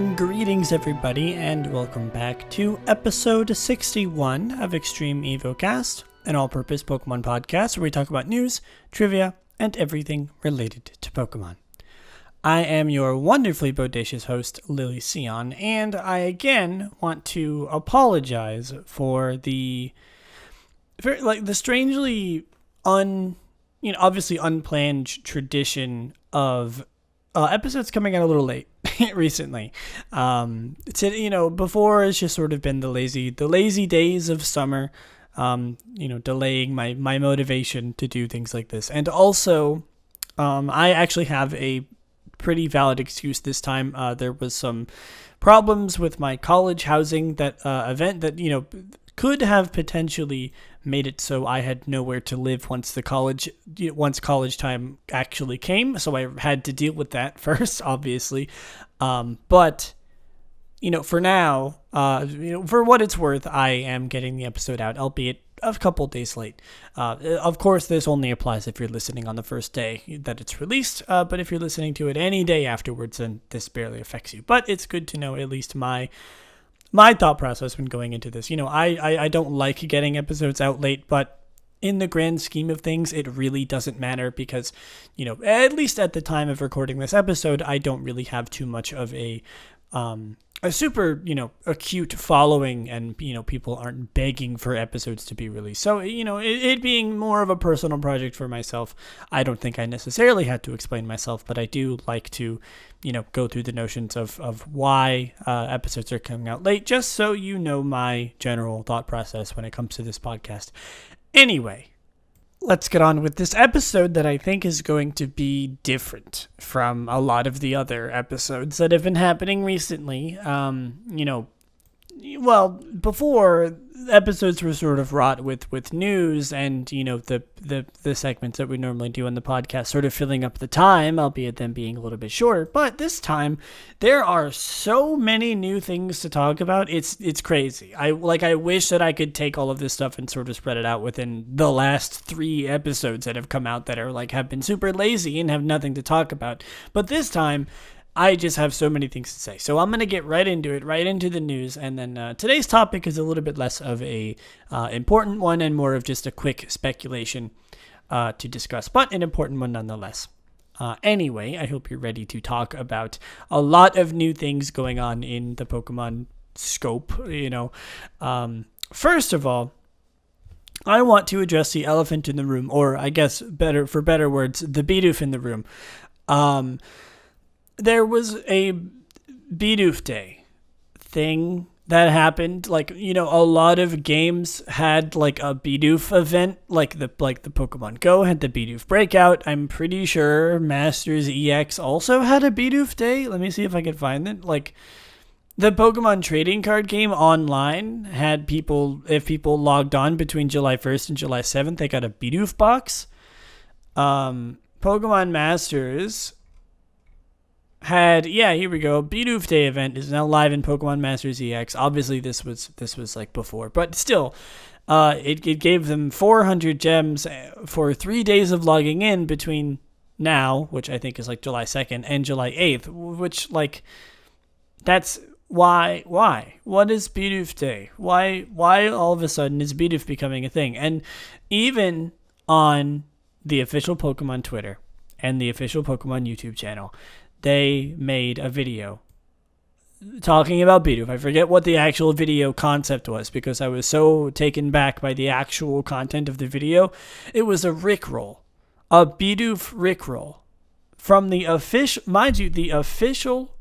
Greetings, everybody, and welcome back to episode 61 of Extreme Evocast, an all-purpose Pokemon podcast where we talk about news, trivia, and everything related to Pokemon. I am your wonderfully bodacious host, Lillieceon, and I again want to apologize for the strangely obviously unplanned tradition of episodes coming out a little late recently. Before it's just sort of been the lazy days of summer, delaying my motivation to do things like this. And also, I actually have a pretty valid excuse this time. There was some problems with my college housing event that, could have potentially made it so I had nowhere to live once college time actually came. So I had to deal with that first, obviously. But for now, for what it's worth, I am getting the episode out, albeit a couple days late. Of course, this only applies if you're listening on the first day that it's released. But if you're listening to it any day afterwards, then this barely affects you. But it's good to know at least my thought process when going into this. I don't like getting episodes out late, but in the grand scheme of things, it really doesn't matter because, at least at the time of recording this episode, I don't really have too much of a super, acute following, and, people aren't begging for episodes to be released. So, it being more of a personal project for myself, I don't think I necessarily had to explain myself, but I do like to, go through the notions of why episodes are coming out late, just so you know my general thought process when it comes to this podcast. Anyway, let's get on with this episode that I think is going to be different from a lot of the other episodes that have been happening recently. Before, episodes were sort of wrought with news and, the segments that we normally do on the podcast sort of filling up the time, albeit them being a little bit shorter. But this time, there are so many new things to talk about. It's crazy. I wish that I could take all of this stuff and sort of spread it out within the last 3 episodes that have come out that are have been super lazy and have nothing to talk about. But this time, I just have so many things to say. So I'm going to get right into it, right into the news. And then today's topic is a little bit less of a important one and more of just a quick speculation to discuss, but an important one nonetheless. Anyway, I hope you're ready to talk about a lot of new things going on in the Pokemon scope. First of all, I want to address the elephant in the room, or I guess for better words, the Bidoof in the room. There was a Bidoof Day thing that happened. A lot of games had a Bidoof event, like the Pokemon Go had the Bidoof Breakout. I'm pretty sure Masters EX also had a Bidoof Day. Let me see if I can find it. The Pokemon trading card game online had if people logged on between July 1st and July 7th, they got a Bidoof box. Pokemon Masters had, here we go. Bidoof Day event is now live in Pokemon Masters EX. Obviously, this was before, but still, it gave them 400 gems for 3 days of logging in between now, which I think is July 2nd, and July 8th. Which that's why? What is Bidoof Day? Why all of a sudden is Bidoof becoming a thing? And even on the official Pokemon Twitter and the official Pokemon YouTube channel, they made a video talking about Bidoof. I forget what the actual video concept was because I was so taken back by the actual content of the video. It was a Rickroll, a Bidoof Rickroll from the official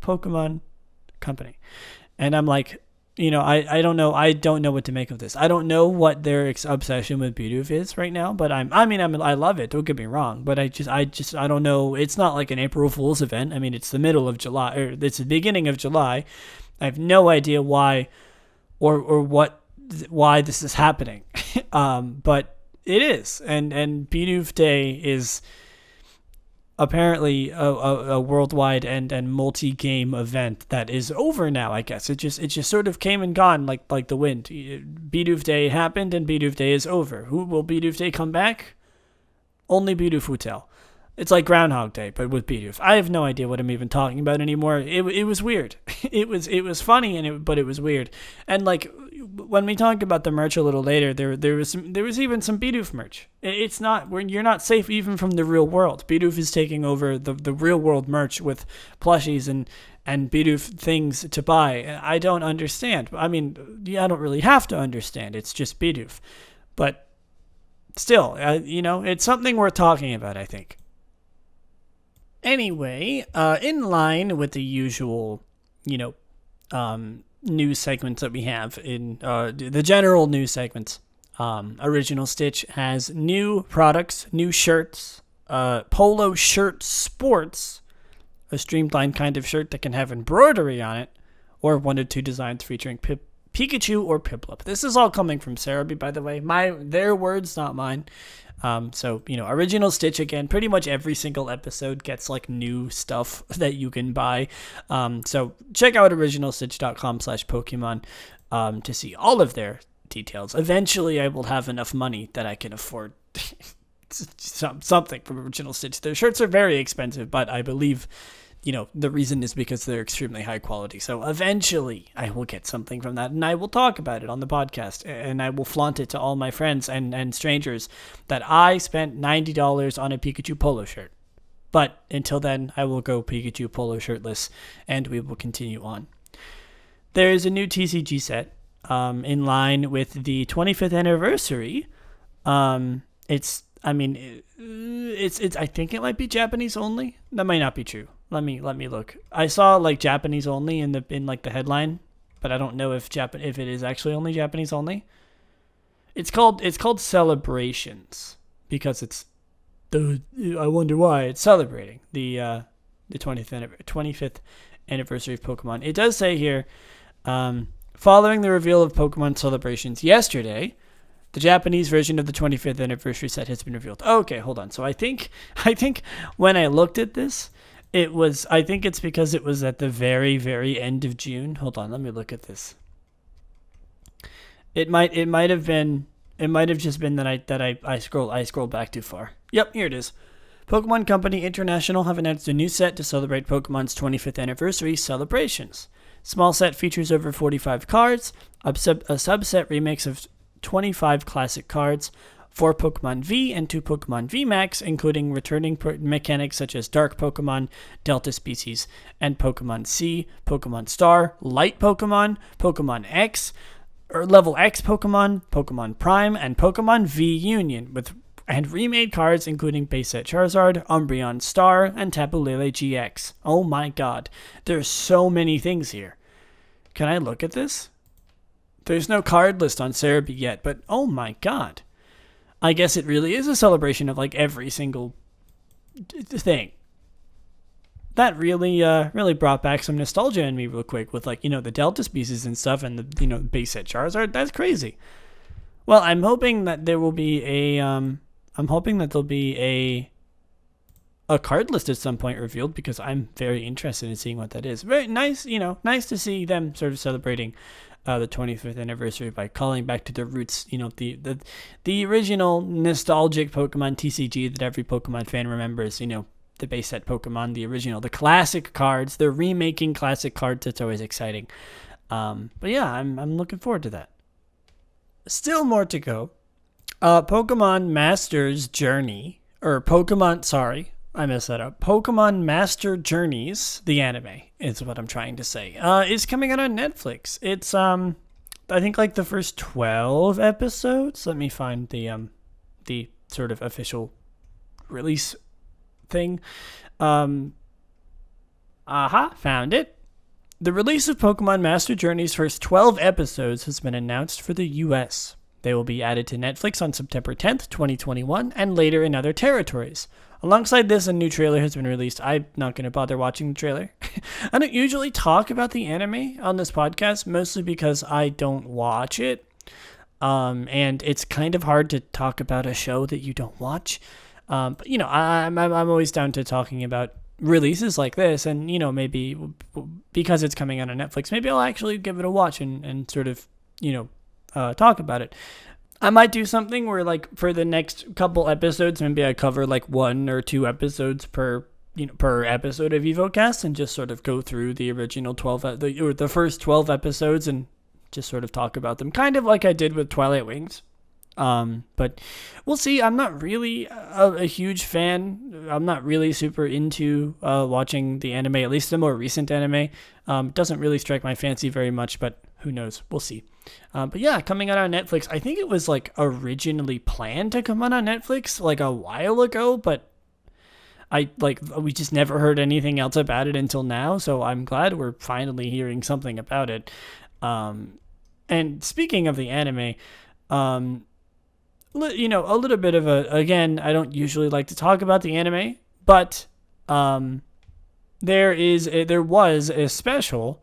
Pokemon company. And I'm I don't know. I don't know what to make of this. I don't know what their obsession with Bidoof is right now, but I love it. Don't get me wrong, but I don't know. It's not an April Fool's event. It's the middle of July, or it's the beginning of July. I have no idea why, or why this is happening. But it is, and Bidoof Day is apparently a worldwide and multi-game event that is over now. I guess it just sort of came and gone like the wind. Bidoof Day happened and Bidoof Day is over. Who will Bidoof Day come back? Only Bidoof will tell. It's like Groundhog Day, but with Bidoof. I have no idea what I'm even talking about anymore. It was weird. It was funny, but it was weird. And like when we talk about the merch a little later, there was even some Bidoof merch. It's not you're not safe even from the real world. Bidoof is taking over the real world merch with plushies and Bidoof things to buy. I don't understand. I mean, I don't really have to understand. It's just Bidoof, but still, it's something worth talking about, I think. Anyway, in line with the usual, news segments that we have in the general news segments, Original Stitch has new products, new shirts, Polo Shirt Sports, a streamlined kind of shirt that can have embroidery on it, or 1 or 2 designs featuring Pikachu or Piplup. This is all coming from Cerebi, by the way. Their words, not mine. So, Original Stitch, again, pretty much every single episode gets like new stuff that you can buy. So check out originalstitch.com/Pokemon to see all of their details. Eventually I will have enough money that I can afford something from Original Stitch. Their shirts are very expensive, but I believe the reason is because they're extremely high quality. So eventually I will get something from that, and I will talk about it on the podcast, and I will flaunt it to all my friends and strangers that I spent $90 on a Pikachu polo shirt. But until then, I will go Pikachu polo shirtless, and we will continue on. There is a new TCG set in line with the 25th anniversary. It's I think it might be Japanese only. That might not be true. Let me look. I saw like Japanese only in the headline, but I don't know if it is actually only Japanese only. It's called Celebrations because I wonder why it's celebrating the 25th anniversary of Pokemon. It does say here, following the reveal of Pokemon Celebrations yesterday, the Japanese version of the 25th anniversary set has been revealed. Okay, hold on. So I think when I looked at this, I think it's because it was at the very, very end of June. Hold on, let me look at this. It might have just been that I scrolled back too far. Yep, here it is. Pokemon Company International have announced a new set to celebrate Pokemon's 25th anniversary celebrations. Small set features over 45 cards, a subset remix of 25 classic cards, 4 Pokemon V and 2 Pokemon V Max, including returning mechanics such as Dark Pokemon, Delta Species, and Pokemon C, Pokemon Star, Light Pokemon, Pokemon X, or Level X Pokemon, Pokemon Prime, and Pokemon V Union, and remade cards including base set Charizard, Umbreon Star, and Tapu Lele GX. Oh my god, there's so many things here. Can I look at this? There's no card list on Cerebi yet, but oh my god. I guess it really is a celebration of like every single thing. That really brought back some nostalgia in me real quick with like, the Delta Species and stuff and the, base set Charizard. That's crazy. Well, I'm hoping that there'll be a card list at some point revealed because I'm very interested in seeing what that is. Very nice, nice to see them sort of celebrating the 25th anniversary by calling back to their roots, the original nostalgic Pokemon TCG that every Pokemon fan remembers, the base set Pokemon, the original, the classic cards. They're remaking classic cards. It's always exciting. But yeah, I'm looking forward to that. Still more to go. Pokemon Masters Journey, or Pokemon, sorry, I messed that up. Pokemon Master Journeys, the anime, is what I'm trying to say, is coming out on Netflix. It's, I think like the first 12 episodes. Let me find the sort of official release thing. Found it. The release of Pokemon Master Journey's first 12 episodes has been announced for the US. They will be added to Netflix on September 10th, 2021, and later in other territories. Alongside this, a new trailer has been released. I'm not going to bother watching the trailer. I don't usually talk about the anime on this podcast, mostly because I don't watch it. And it's kind of hard to talk about a show that you don't watch. But, I'm always down to talking about releases like this. And, maybe because it's coming out on Netflix, maybe I'll actually give it a watch and sort of, talk about it. I might do something where, like, for the next couple episodes, maybe I cover like 1 or 2 episodes per episode of Evocast, and just sort of go through the original 12 or the first 12 episodes and just sort of talk about them, kind of like I did with Twilight Wings. But we'll see. I'm not really a huge fan. I'm not really super into watching the anime, at least the more recent anime. Doesn't really strike my fancy very much, but who knows? We'll see. But yeah, coming out on Netflix. I think it was like originally planned to come out on Netflix like a while ago, but we just never heard anything else about it until now. So I'm glad we're finally hearing something about it. And speaking of the anime, a little bit of again, I don't usually like to talk about the anime, but there was a special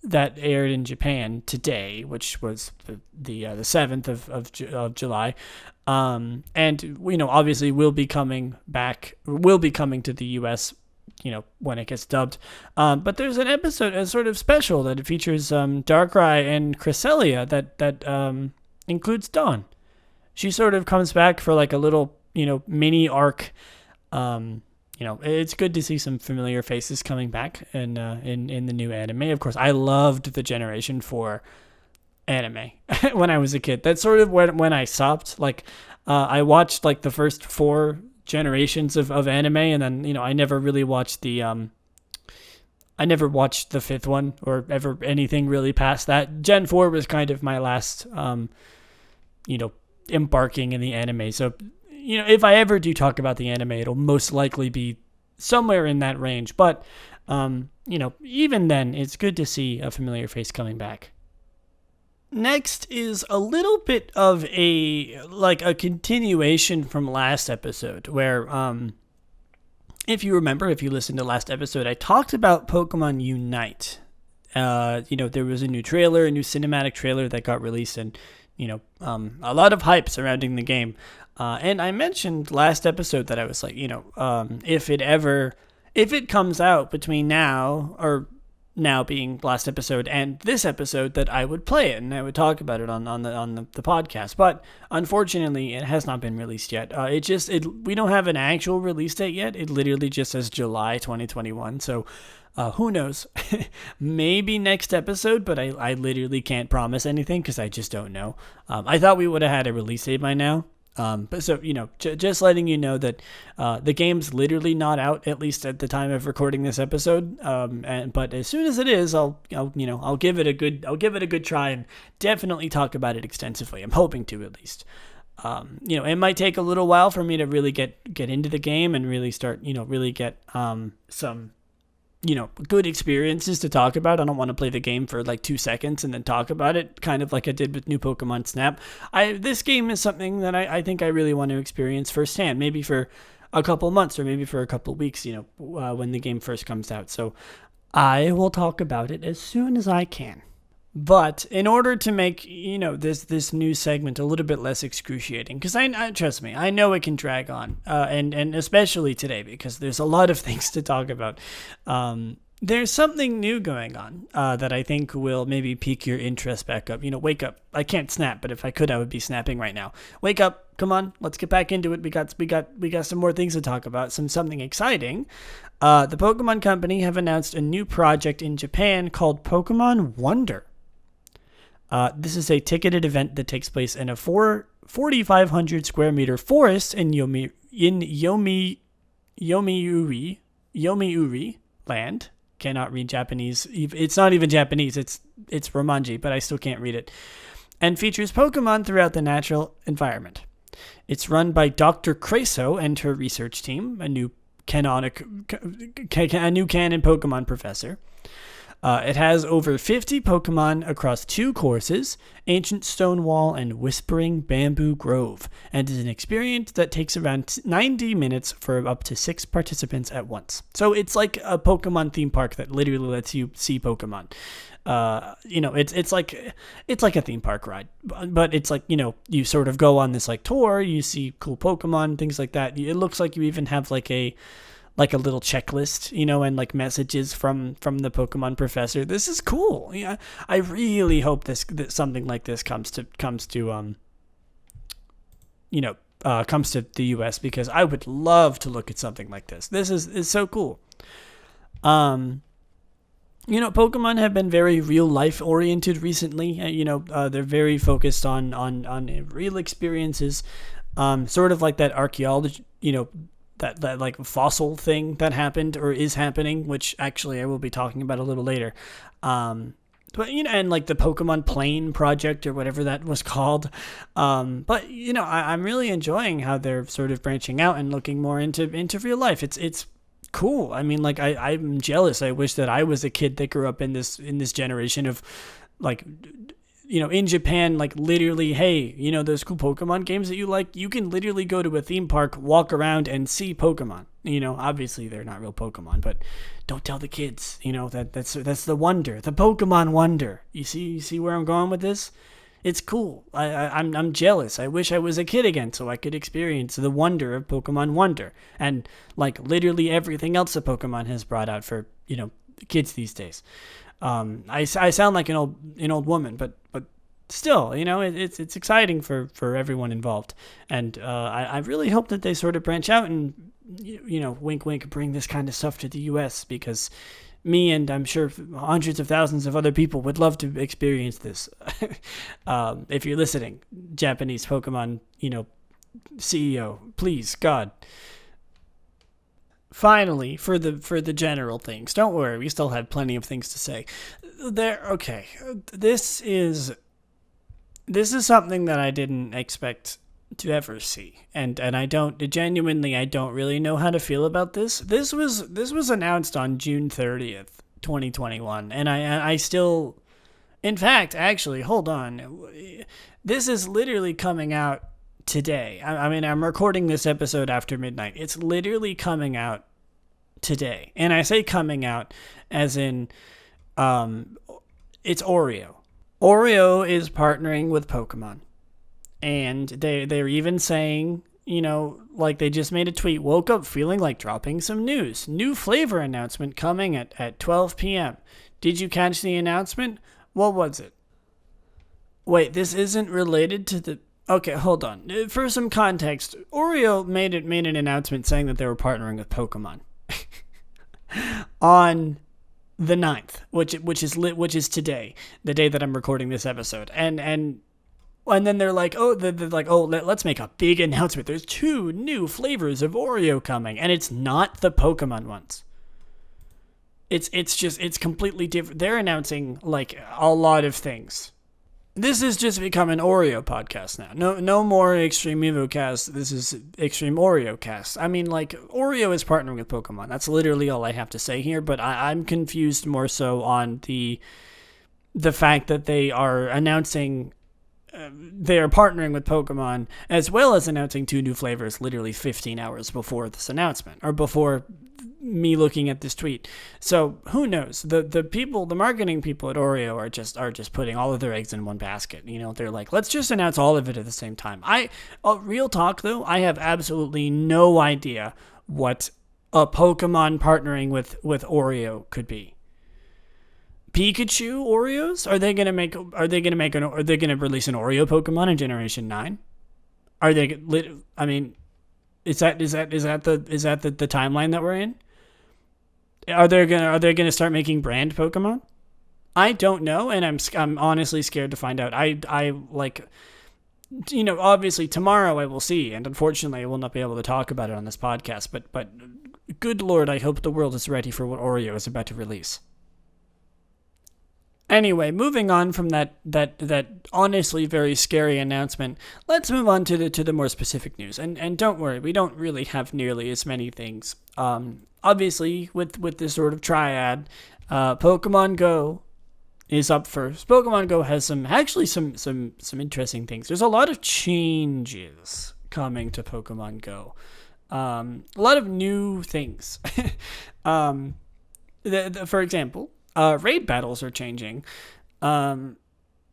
that aired in Japan today, which was the 7th of July, and obviously will be coming to the U.S. When it gets dubbed. But there's an episode, a sort of special that features Darkrai and Cresselia that includes Dawn. She sort of comes back for like a little, mini arc. It's good to see some familiar faces coming back in the new anime. Of course, I loved the Generation 4 anime when I was a kid. That's sort of when I stopped. Like, I watched like the first 4 generations of anime, and then I never really watched the 5th one or ever anything really past that. Gen 4 was kind of my last embarking in the anime. So if I ever do talk about the anime, it'll most likely be somewhere in that range. But even then, it's good to see a familiar face coming back. Next is a little bit of a continuation from last episode, where if you listened to last episode, I talked about Pokemon Unite. There was a new trailer, a new cinematic trailer that got released, and a lot of hype surrounding the game. And I mentioned last episode that I was like, if it comes out between now being last episode and this episode, that I would play it and I would talk about it on the podcast. But unfortunately, it has not been released yet. We don't have an actual release date yet. It literally just says July 2021. So who knows? Maybe next episode, but I literally can't promise anything because I just don't know. I thought we would have had a release date by now. But so, just letting you know that the game's literally not out, at least at the time of recording this episode. But as soon as it is, I'll give it a good try and definitely talk about it extensively. I'm hoping to, at least. It might take a little while for me to really get into the game and really start, really get some good experiences to talk about. I don't want to play the game for like 2 seconds and then talk about it, kind of like I did with New Pokemon Snap. This game is something that I think I really want to experience firsthand, maybe for a couple months or maybe for a couple weeks, when the game first comes out. So I will talk about it as soon as I can. But in order to make, this new segment a little bit less excruciating, because I trust me, I know it can drag on, and especially today, because there's a lot of things to talk about. There's something new going on that I think will maybe pique your interest back up. Wake up. I can't snap, but if I could, I would be snapping right now. Wake up. Come on, let's get back into it. We got some more things to talk about. Something exciting. The Pokemon Company have announced a new project in Japan called Pokemon Wonder. This is a ticketed event that takes place in a 4,500 square meter forest in Yomiuri land. Cannot read Japanese. It's not even Japanese. It's Romanji, but I still can't read it. And features Pokemon throughout the natural environment. It's run by Dr. Creso and her research team, a new canon Pokemon professor. It has over 50 Pokemon across 2 courses, Ancient Stonewall and Whispering Bamboo Grove, and is an experience that takes around 90 minutes for up to 6 participants at once. So it's like a Pokemon theme park that literally lets you see Pokemon. It's like a theme park ride, but it's like, you sort of go on this like tour, you see cool Pokemon, things like that. It looks like you even have like a like a little checklist, and like messages from the Pokemon professor. This is cool. Yeah, I really hope that something like this comes to comes to the US, because I would love to look at something like this. This is so cool. Pokemon have been very real life oriented recently. They're very focused on real experiences, sort of like that archaeology, that like fossil thing that happened or is happening, which actually I will be talking about a little later. But and like the Pokemon Plane project or whatever that was called. But I'm really enjoying how they're sort of branching out and looking more into real life. It's cool. I mean, like I'm jealous. I wish that I was a kid that grew up in this generation of, like, in Japan, like literally, hey, those cool Pokemon games that you like, you can literally go to a theme park, walk around, and see Pokemon. Obviously they're not real Pokemon, but don't tell the kids. That's the wonder, the Pokemon wonder. You see where I'm going with this? It's cool. I'm jealous. I wish I was a kid again so I could experience the wonder of Pokemon Wonder and like literally everything else that Pokemon has brought out for kids these days. I sound like an old woman, but still, it's exciting for everyone involved, and I really hope that they sort of branch out and wink wink, bring this kind of stuff to the US, because me and I'm sure hundreds of thousands of other people would love to experience this. If you're listening, Japanese Pokemon, CEO, please, God. Finally, for the general things, don't worry, we still have plenty of things to say. Okay. This is something that I didn't expect to ever see, and I don't really know how to feel about this. This was announced on June 30th, 2021, and I still, in fact, actually, hold on, this is literally coming out today. I mean, I'm recording this episode after midnight. It's literally coming out today, and I say coming out as in, it's Oreo. Oreo is partnering with Pokemon. And they're even saying, like they just made a tweet, woke up feeling like dropping some news. New flavor announcement coming at 12 p.m. Did you catch the announcement? What was it? Wait, this isn't related to the... Okay, hold on. For some context, Oreo made an announcement saying that they were partnering with Pokemon on the 9th, which is today, the day that I'm recording this episode. And then they're like, let's make a big announcement. There's 2 new flavors of Oreo coming, and it's not the Pokemon ones. It's completely different. They're announcing like a lot of things. This has just become an Oreo podcast now. No more Extreme Evocast. This is Extreme Oreo Cast. I mean, like, Oreo is partnering with Pokemon. That's literally all I have to say here, but I'm confused more so on the fact that they are announcing... they are partnering with Pokemon, as well as announcing 2 new flavors literally 15 hours before this announcement, or before me looking at this tweet. So who knows? The marketing people at Oreo are just putting all of their eggs in one basket. They're like, let's just announce all of it at the same time. Real talk though, I have absolutely no idea what a Pokemon partnering with Oreo could be. Pikachu Oreos? Are they gonna release an Oreo Pokemon in Generation 9? Are they? I mean, is that the timeline that we're in? Are they gonna start making brand Pokemon? I don't know, and I'm honestly scared to find out. I like, obviously tomorrow I will see, and unfortunately I will not be able to talk about it on this podcast. But good Lord, I hope the world is ready for what Oreo is about to release. Anyway, moving on from that honestly very scary announcement, let's move on to the more specific news. And don't worry, we don't really have nearly as many things. Obviously, with this sort of triad, Pokemon Go is up first. Pokemon Go has some interesting things. There's a lot of changes coming to Pokemon Go. A lot of new things. For example, raid battles are changing.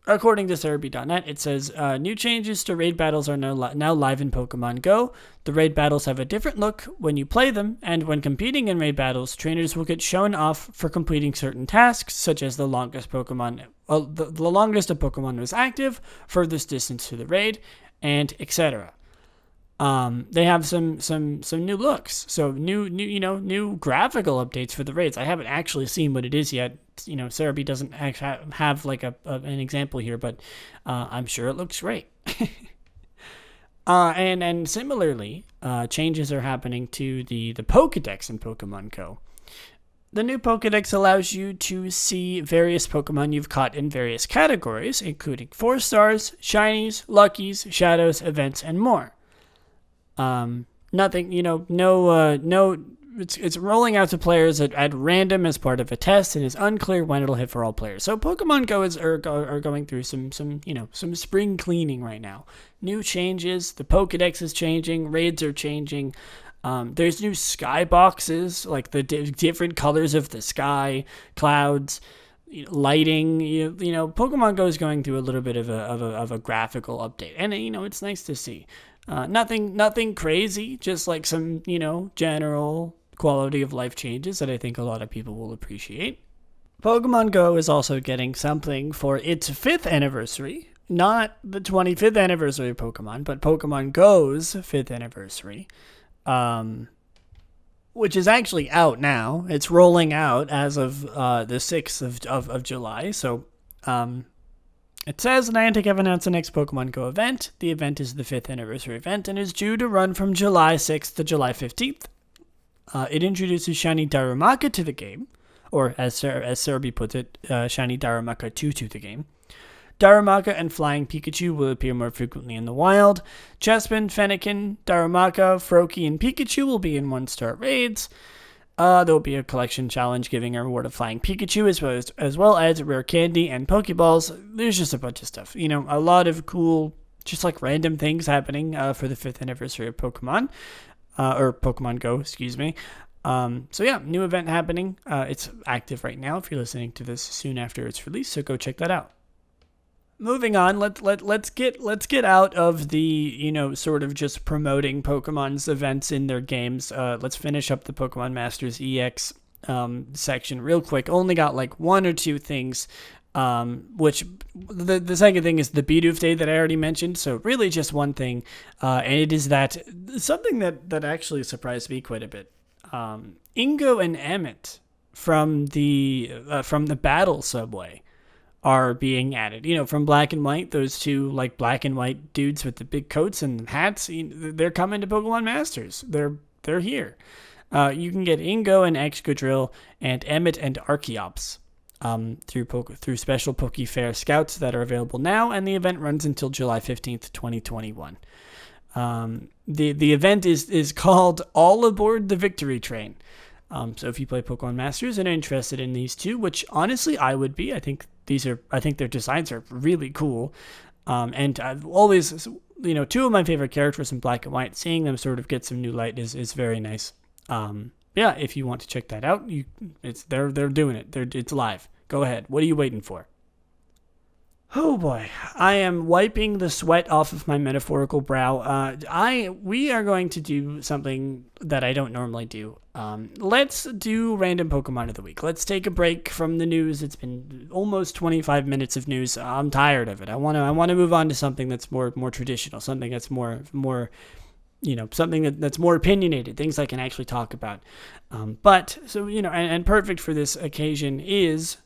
According to Cerebi.net, it says, new changes to raid battles are now live in Pokemon Go. The raid battles have a different look when you play them, and when competing in raid battles, trainers will get shown off for completing certain tasks, such as the longest Pokemon, the longest a Pokemon was active, furthest distance to the raid, and etc. They have some new looks, so new graphical updates for the raids. I haven't actually seen what it is yet. Cerebi doesn't have like an example here, but I'm sure it looks great. And similarly, changes are happening to the Pokedex in Pokemon Go. The new Pokedex allows you to see various Pokemon you've caught in various categories, including 4-stars, shinies, luckies, shadows, events, and more. Nothing, it's rolling out to players at random as part of a test, and it's unclear when it'll hit for all players. So Pokemon Go are going through some spring cleaning right now. New changes, the Pokedex is changing, raids are changing. There's new sky boxes, like the different colors of the sky, clouds, lighting. Pokemon Go is going through a little bit of a graphical update, and it's nice to see. Nothing crazy, just like some general quality of life changes that I think a lot of people will appreciate. Pokemon Go is also getting something for its 5th anniversary. Not the 25th anniversary of Pokemon, but Pokemon Go's 5th anniversary. Which is actually out now. It's rolling out as of the 6th of July. So it says Niantic have announced the next Pokemon Go event. The event is the 5th anniversary event and is due to run from July 6th to July 15th. It introduces Shiny Darumaka to the game, or as Cerebi puts it, Shiny Darumaka 2 to the game. Darumaka and Flying Pikachu will appear more frequently in the wild. Chespin, Fennekin, Darumaka, Froakie, and Pikachu will be in 1-star raids. There will be a collection challenge giving a reward of Flying Pikachu as well as rare candy and Pokeballs. There's just a bunch of stuff. A lot of cool, just like random things happening for the 5th anniversary of Pokemon. Or Pokemon Go, excuse me. New event happening. It's active right now if you're listening to this soon after its release, so go check that out. Moving on, let's get out of the sort of just promoting Pokemon's events in their games. Let's finish up the Pokemon Masters EX section real quick. Only got like 1 or 2 things. Which the second thing is the Bidoof Day that I already mentioned. So really just one thing, and it is that something that actually surprised me quite a bit. Ingo and Emmett from the Battle Subway are being added. From Black and White, those two like black and white dudes with the big coats and hats. They're coming to Pokemon Masters. They're here. You can get Ingo and Excadrill and Emmett and Archeops. Through special Poke Fair scouts that are available now, and the event runs until July 15th, 2021. The event is called All Aboard the Victory Train. So if you play Pokemon Masters and are interested in these two, which honestly I would be, I think their designs are really cool. And I've always, 2 of my favorite characters in Black and White, seeing them sort of get some new light is very nice. If you want to check that out, they're doing it. It's live. Go ahead. What are you waiting for? Oh boy, I am wiping the sweat off of my metaphorical brow. We are going to do something that I don't normally do. Let's do random Pokemon of the week. Let's take a break from the news. It's been almost 25 minutes of news. I'm tired of it. I want to move on to something that's more traditional, something that's more something that's more opinionated, things I can actually talk about. And perfect for this occasion is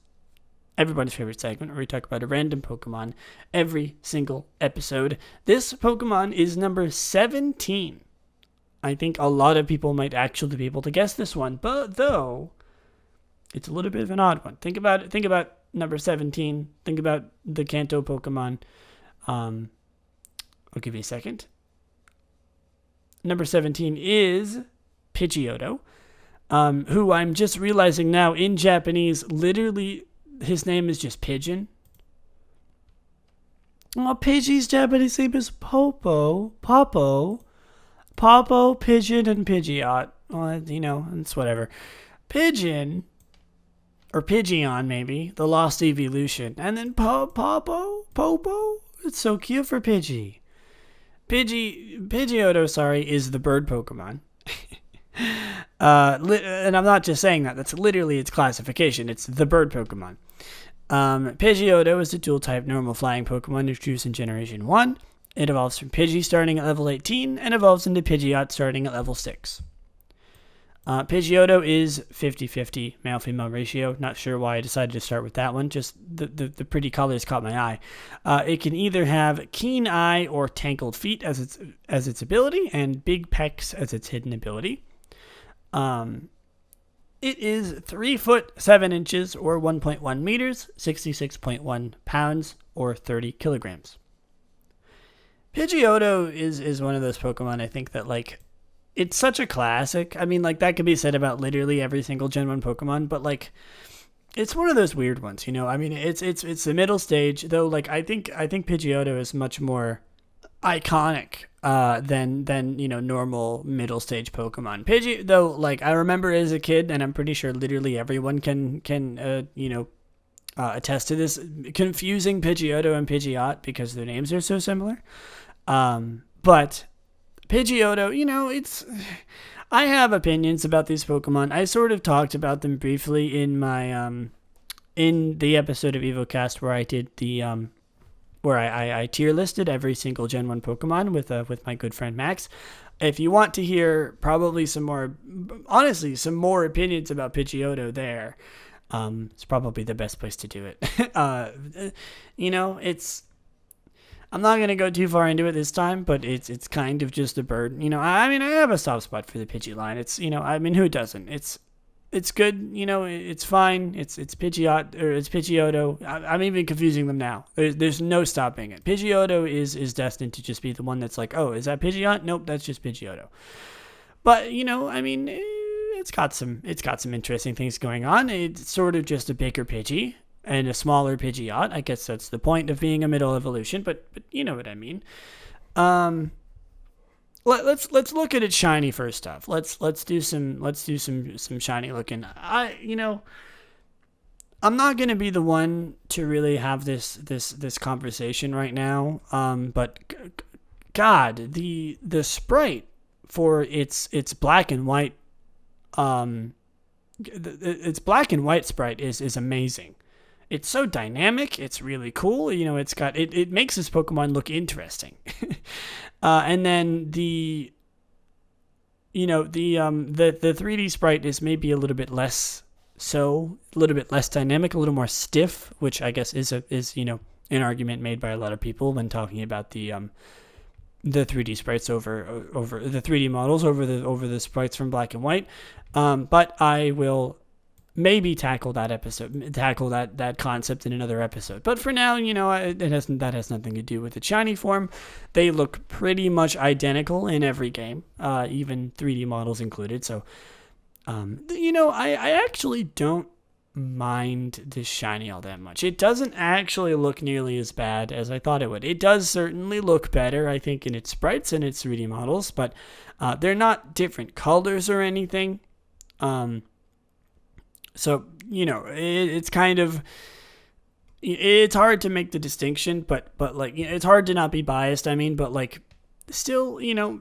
everybody's favorite segment where we talk about a random Pokemon every single episode. This Pokemon is number 17. I think a lot of people might actually be able to guess this one, but though it's a little bit of an odd one. Think about it. Think about number 17. Think about the Kanto Pokemon. I'll give you a second. Number 17 is Pidgeotto, who I'm just realizing now in Japanese, literally his name is just Pigeon. Well, Pidgey's Japanese name is Popo, Pigeon, and Pidgeot. Well, it's whatever. Pigeon or Pidgeon maybe, the Lost Evolution, and then Popo. It's so cute for Pidgeotto, sorry, is the bird Pokemon. And I'm not just saying that. That's literally its classification. It's the bird Pokemon. Pidgeotto is the dual-type normal flying Pokemon introduced in Generation 1. It evolves from Pidgey starting at level 18 and evolves into Pidgeot starting at level 6. Pidgeotto is 50-50 male-female ratio. Not sure why I decided to start with that one. Just the pretty colors caught my eye. It can either have Keen Eye or Tangled Feet as its ability, and Big Pecs as its hidden ability. It is 3 foot 7 inches or 1.1 meters, 66.1 pounds or 30 kilograms. Pidgeotto is one of those Pokemon I think that, like, it's such a classic. I mean, like, that could be said about literally every single Gen 1 Pokemon, but, like, it's one of those weird ones, you know? I mean, it's the middle stage, though. Like, I think Pidgeotto is much more iconic than you know, normal middle stage Pokemon. Pidgey, though, like, I remember as a kid, and I'm pretty sure literally everyone can attest to this, confusing Pidgeotto and Pidgeot because their names are so similar. But Pidgeotto, you know, I have opinions about these Pokemon. I sort of talked about them briefly in my in the episode of Evocast where I did the where I tier listed every single Gen 1 Pokemon with my good friend Max. If you want to hear probably some more opinions about Pidgeotto there, it's probably the best place to do it. You know, I'm not going to go too far into it this time, but it's kind of just a bird. You know, I mean, I have a soft spot for the Pidgey line. It's, you know, I mean, who doesn't? It's good, you know, it's fine. It's Pidgeot, or it's Pidgeotto. I'm even confusing them now. There's no stopping it. Pidgeotto is destined to just be the one that's like, oh, is that Pidgeot? Nope, that's just Pidgeotto. But, you know, I mean, it's got some interesting things going on. It's sort of just a bigger Pidgey and a smaller Pidgeot. I guess that's the point of being a middle evolution, but you know what I mean. Let's look at it shiny first off. Let's do some shiny looking. I'm not gonna be the one to really have this conversation right now. But God, the sprite for its black and white its black and white sprite is amazing. It's so dynamic. It's really cool. You know, it makes this Pokemon look interesting. And then the 3D sprite is maybe a little bit less dynamic, a little more stiff, which I guess is an argument made by a lot of people when talking about the 3D sprites over the 3D models over the sprites from black and white. But I will maybe tackle that concept in another episode. But for now, you know, that has nothing to do with the shiny form. They look pretty much identical in every game, even 3D models included. So, I actually don't mind this shiny all that much. It doesn't actually look nearly as bad as I thought it would. It does certainly look better, I think, in its sprites and its 3D models, but they're not different colors or anything. So, you know, it's kind of, it's hard to make the distinction, but like, you know, it's hard to not be biased. I mean, but like, still, you know,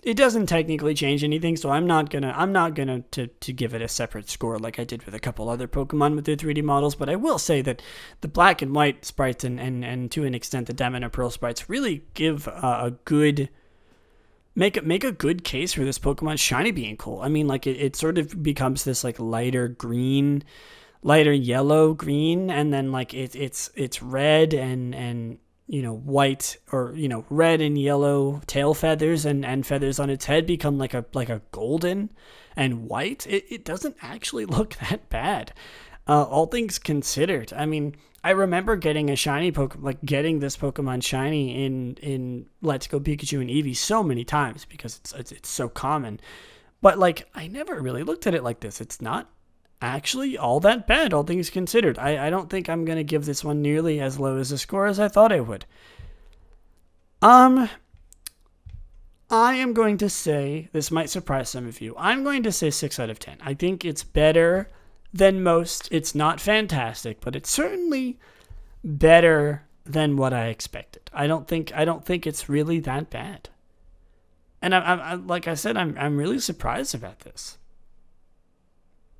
it doesn't technically change anything. So I'm not gonna to give it a separate score like I did with a couple other Pokemon with their 3D models. But I will say that the black and white sprites and to an extent the Diamond and Pearl sprites really give a good. Make a good case for this Pokemon shiny being cool. I mean, like, it sort of becomes this like lighter yellow green, and then like it's red and you know, white, or you know, red and yellow tail feathers and feathers on its head become like a golden and white. It doesn't actually look that bad, all things considered. I mean, I remember getting a shiny Pokemon, like getting this Pokemon shiny in Let's Go Pikachu and Eevee so many times because it's so common. But like, I never really looked at it like this. It's not actually all that bad, all things considered. I don't think I'm gonna give this one nearly as low as a score as I thought I would. I am going to say, this might surprise some of you, I'm going to say 6 out of 10. I think it's better than most. It's not fantastic, but it's certainly better than what I expected. I don't think it's really that bad. And I like I said, I'm really surprised about this.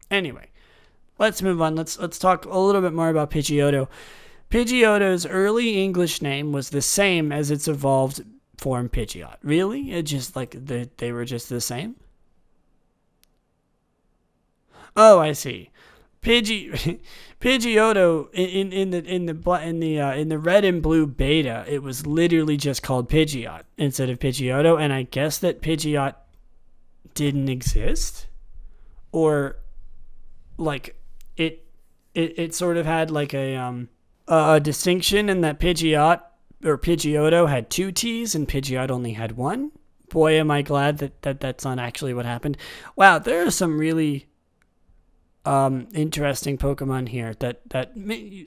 Anyway, let's move on. Let's talk a little bit more about Pidgeotto. Pidgeotto's early English name was the same as its evolved form Pidgeot. Really? It just like they were just the same? Oh, I see. Pidgeotto in the red and blue beta, it was literally just called Pidgeot instead of Pidgeotto, and I guess that Pidgeot didn't exist, or like it sort of had like a distinction in that Pidgeot or Pidgeotto had two T's and Pidgeot only had one. Boy, am I glad that that's not actually what happened. Wow, there are some really interesting Pokemon here that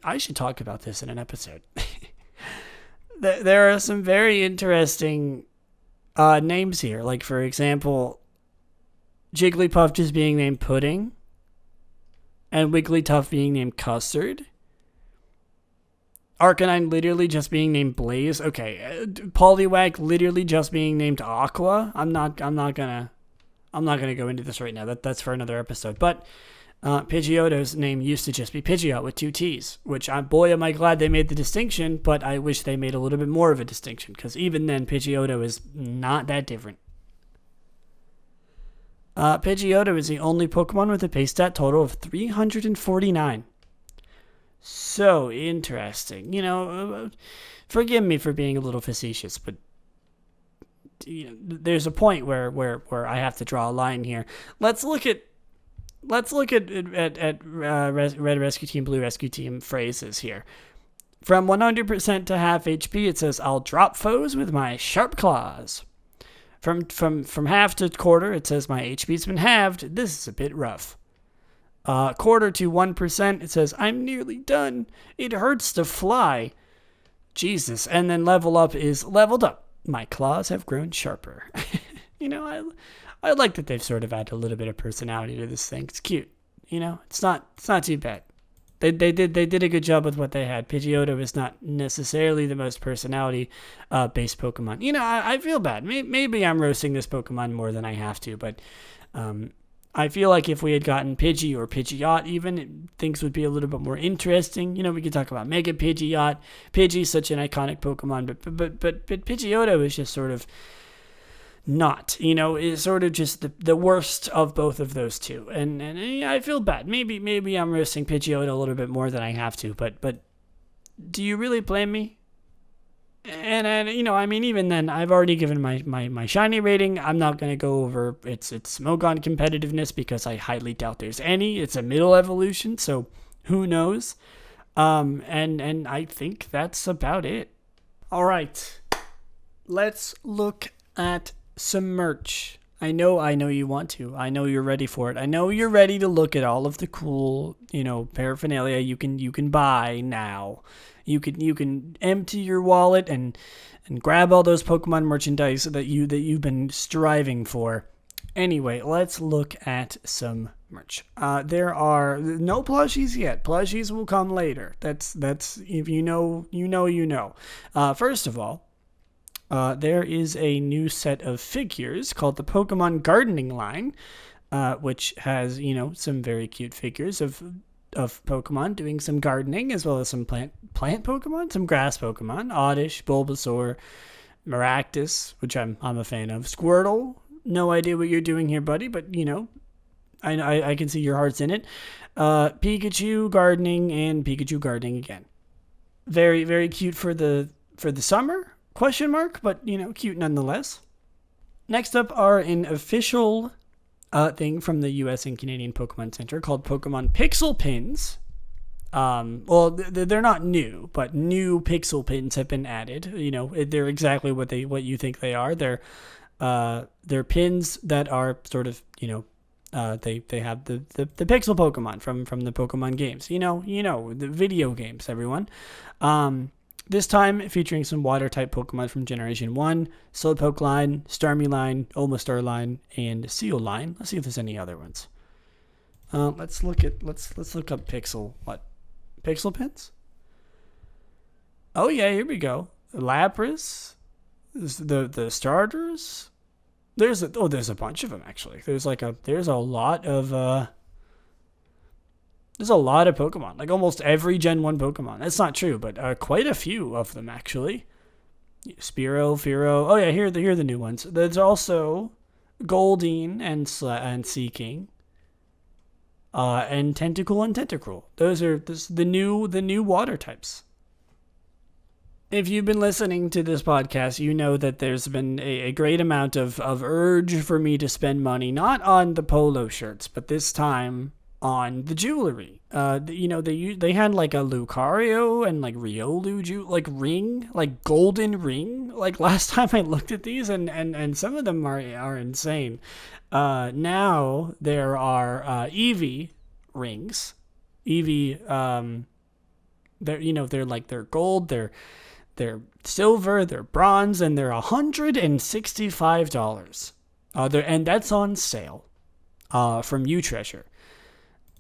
I should talk about this in an episode. There are some very interesting names here. Like, for example, Jigglypuff just being named Pudding, and Wigglytuff being named Custard. Arcanine literally just being named Blaze. Okay, Poliwag literally just being named Aqua. I'm not gonna go into this right now. That's for another episode. But Pidgeotto's name used to just be Pidgeot with two T's, which boy am I glad they made the distinction, but I wish they made a little bit more of a distinction, because even then Pidgeotto is not that different. Pidgeotto is the only Pokemon with a base stat total of 349. So interesting. Forgive me for being a little facetious, but there's a point where I have to draw a line here. Let's look at Red Rescue Team, Blue Rescue Team phrases here. From 100% to half HP, it says, "I'll drop foes with my sharp claws." From half to quarter, it says, "My HP's been halved. This is a bit rough." Quarter to 1%, it says, "I'm nearly done. It hurts to fly." Jesus. And then level up is leveled up. "My claws have grown sharper." I like that they've sort of added a little bit of personality to this thing. It's cute. It's not too bad. They did a good job with what they had. Pidgeotto is not necessarily the most personality based Pokemon. I feel bad. Maybe I'm roasting this Pokemon more than I have to, but I feel like if we had gotten Pidgey or Pidgeot even, things would be a little bit more interesting. We could talk about Mega Pidgeot. Pidgey's such an iconic Pokemon, but Pidgeotto is just sort of not, is sort of just the worst of both of those two. And I feel bad. Maybe I'm roasting Pidgeotto a little bit more than I have to, but do you really blame me? And even then, I've already given my shiny rating. I'm not going to go over its Smogon competitiveness because I highly doubt there's any. It's a middle evolution, so who knows? And I think that's about it. All right, let's look at some merch. I know you want to. I know you're ready for it. I know you're ready to look at all of the cool, paraphernalia you can buy now. You can empty your wallet and grab all those Pokemon merchandise that you've been striving for. Anyway, let's look at some merch. There are no plushies yet. Plushies will come later. That's if you know. First of all, there is a new set of figures called the Pokemon Gardening line, which has, some very cute figures of Pokemon doing some gardening, as well as some plant Pokemon, some grass Pokemon, Oddish, Bulbasaur, Maractus, which I'm a fan of, Squirtle. No idea what you're doing here, buddy, but I can see your heart's in it. Pikachu gardening and Pikachu gardening again. Very, very cute for the summer. Question mark, but cute nonetheless. Next up are an official thing from the US and Canadian Pokemon Center called Pokemon Pixel Pins. Well, they're not new, but new pixel pins have been added. They're exactly what you think they are. They're pins that are sort of they have the pixel Pokemon from the Pokemon games. The video games, everyone. This time featuring some water-type Pokemon from Generation 1, Slowpoke line, Starmie line, Omastar line, and Seal line. Let's see if there's any other ones. Let's look up pixel pins. Oh yeah, here we go. Lapras, the starters. There's a bunch of them actually. There's a lot of Pokemon. Like almost every Gen 1 Pokemon. That's not true, but quite a few of them actually. Spearow, Fearow. Oh yeah, here are the new ones. There's also Goldeen and Seeking. And Tentacool and Tentacruel. Those are the new water types. If you've been listening to this podcast, you know that there's been a great amount of urge for me to spend money, not on the polo shirts, but this time on the jewelry. They had like a Lucario and like Riolu ring, like golden ring. Like last time I looked at these, and some of them are insane. Now there are Eevee rings. Eevee, they're gold, they're silver, they're bronze, and they're $165. And that's on sale. From You Treasure.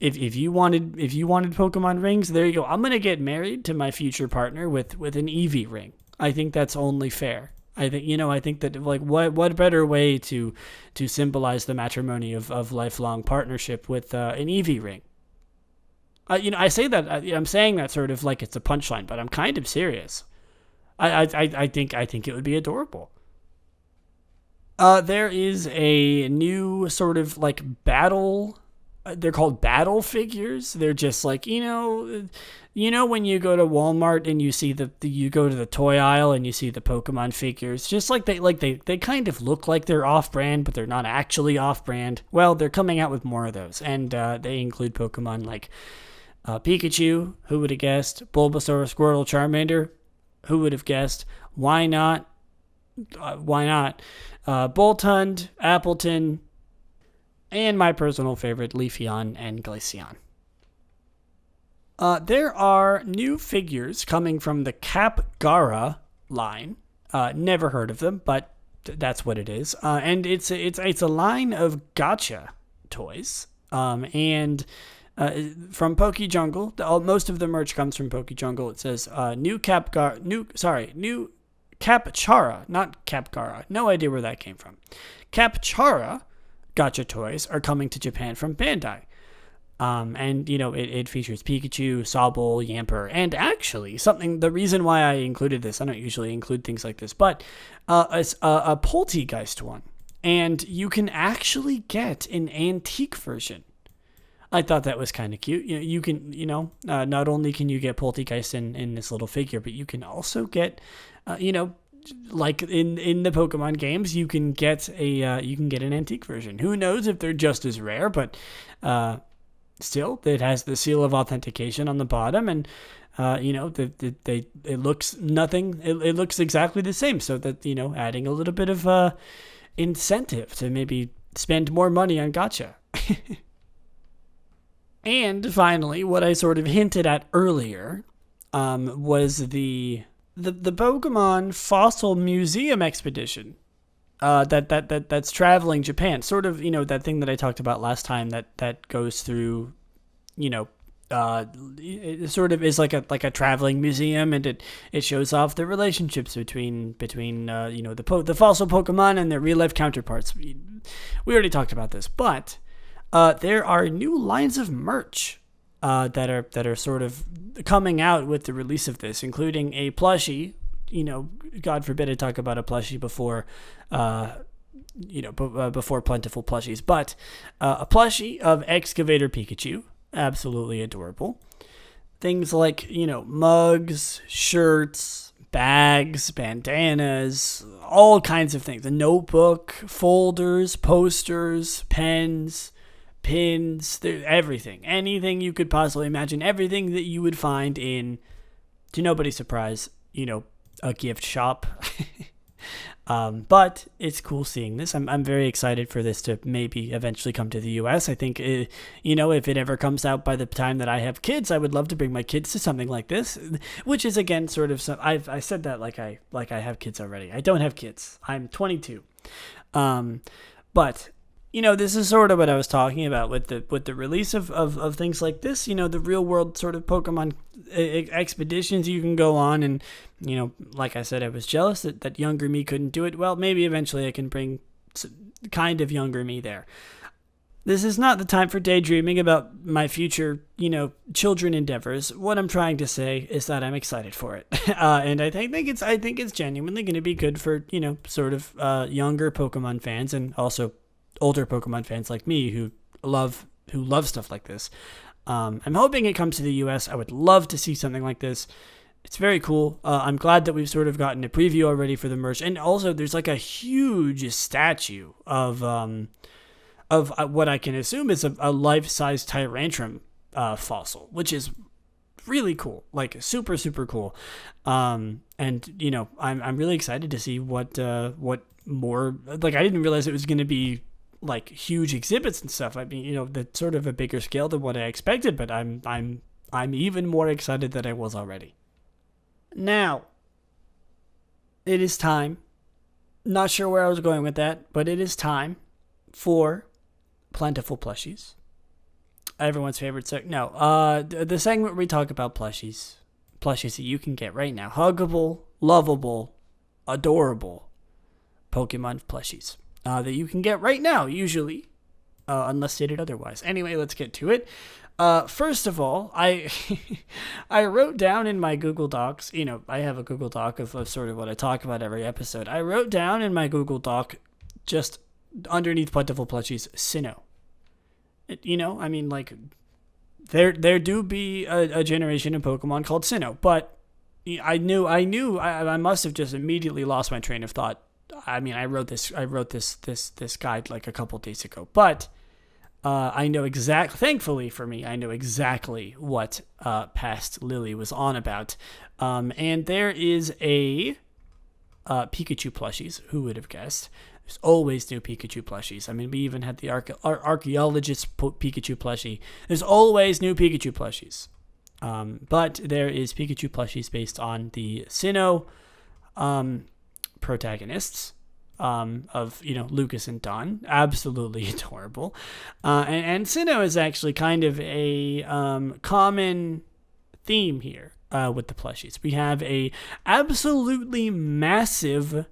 If you wanted Pokemon rings, there you go. I'm gonna get married to my future partner with an Eevee ring. I think that's only fair. I think that like what better way to symbolize the matrimony of lifelong partnership with an Eevee ring. I say that I'm saying that sort of like it's a punchline, but I'm kind of serious. I think it would be adorable. There is a new sort of like battle. They're called battle figures. They're just like when you go to Walmart and you see you go to the toy aisle and you see the Pokemon figures. Just like they kind of look like they're off-brand, but they're not actually off-brand. Well, they're coming out with more of those, and they include Pokemon like Pikachu. Who would have guessed? Bulbasaur, Squirtle, Charmander. Who would have guessed? Why not? Boltund, Appleton, and my personal favorite, Lillieceon and Glaceon. There are new figures coming from the Capgara line. Never heard of them, but that's what it is. And it's a line of gacha toys. And from PokeJungle, most of the merch comes from PokeJungle. It says new Capchara, not Capgara. No idea where that came from. Capchara gacha toys are coming to Japan from Bandai. And it features Pikachu, Sobble, Yamper, and actually the reason why I included this, I don't usually include things like this, but a Poltegeist one. And you can actually get an antique version. I thought that was kind of cute. You can, not only can you get Poltegeist in this little figure, but you can also get, like in the Pokemon games, you can get an antique version. Who knows if they're just as rare, but still, it has the seal of authentication on the bottom, and it looks nothing. It looks exactly the same. So that adding a little bit of incentive to maybe spend more money on gacha. And finally, what I sort of hinted at earlier was the Pokemon Fossil Museum Expedition that's traveling Japan. Sort of, that thing that I talked about last time that goes through, it sort of is like a traveling museum, and it shows off the relationships between the fossil Pokemon and their real life counterparts. We already talked about this, but there are new lines of merch that are sort of coming out with the release of this, including a plushie. God forbid I talk about a plushie before plentiful plushies, but a plushie of Excavator Pikachu, absolutely adorable. Things like mugs, shirts, bags, bandanas, all kinds of things. A notebook, folders, posters, pens, pins, everything. Anything you could possibly imagine. Everything that you would find in, to nobody's surprise, a gift shop. But it's cool seeing this. I'm very excited for this to maybe eventually come to the US. I think, if it ever comes out by the time that I have kids, I would love to bring my kids to something like this, which is again sort of I said that like I have kids already. I don't have kids. I'm 22. But This is sort of what I was talking about with the release of things like this. The real world sort of Pokemon expeditions you can go on, and like I said, I was jealous that younger me couldn't do it. Well, maybe eventually I can bring kind of younger me there. This is not the time for daydreaming about my future, children endeavors. What I'm trying to say is that I'm excited for it, and I think it's genuinely going to be good for sort of younger Pokemon fans, and also older Pokemon fans like me who love stuff like this. I'm hoping it comes to the US. I would love to see something like this. It's very cool. I'm glad that we've sort of gotten a preview already for the merch, and also there's like a huge statue of what I can assume is a life-size Tyrantrum fossil, which is really cool, like super super cool. And I'm really excited to see what more. Like, I didn't realize it was going to be like huge exhibits and stuff. I mean, that's sort of a bigger scale than what I expected, but I'm even more excited than I was already. Now, it is time. Not sure where I was going with that, but it is time for plentiful plushies. Everyone's favorite segment. No, the segment where we talk about plushies that you can get right now. Huggable, lovable, adorable Pokemon plushies that you can get right now, usually, unless stated otherwise. Anyway, let's get to it. First of all, I I wrote down in my Google Docs, I have a Google Doc of sort of what I talk about every episode. I wrote down in my Google Doc, just underneath plentiful plushies, Sinnoh. I mean, like, there do be a generation of Pokemon called Sinnoh, but I must have just immediately lost my train of thought. I mean, I wrote this guide like a couple days ago, but I know thankfully for me, I know exactly what past Lily was on about. And there is a Pikachu plushies. Who would have guessed? There's always new Pikachu plushies. I mean, we even had the archaeologist Pikachu plushie. There's always new Pikachu plushies. But there is Pikachu plushies based on the Sinnoh protagonists of Lucas and Dawn. Absolutely adorable. And Sinnoh is actually kind of a common theme here with the plushies. We have a absolutely massive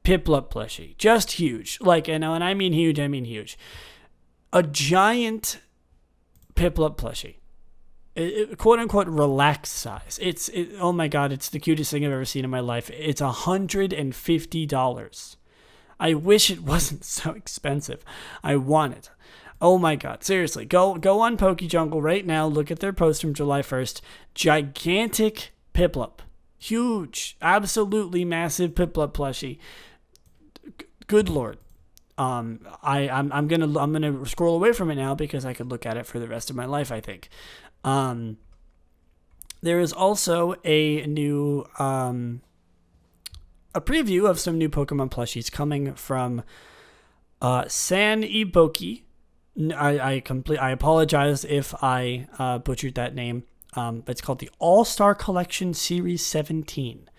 Piplup plushie, just huge. Like, and I mean huge, I mean huge. A giant Piplup plushie. Quote unquote relaxed size. Oh my god, it's the cutest thing I've ever seen in my life. It's $150. I wish it wasn't so expensive. I want it. Oh my god, seriously. Go on PokeJungle right now. Look at their post from July 1st. Gigantic Piplup. Huge, absolutely massive Piplup plushie. Good lord. I'm gonna scroll away from it now because I could look at it for the rest of my life, I think. There is also a new a preview of some new Pokemon plushies coming from San Iboki. I apologize if I butchered that name. It's called the All-Star Collection Series 17.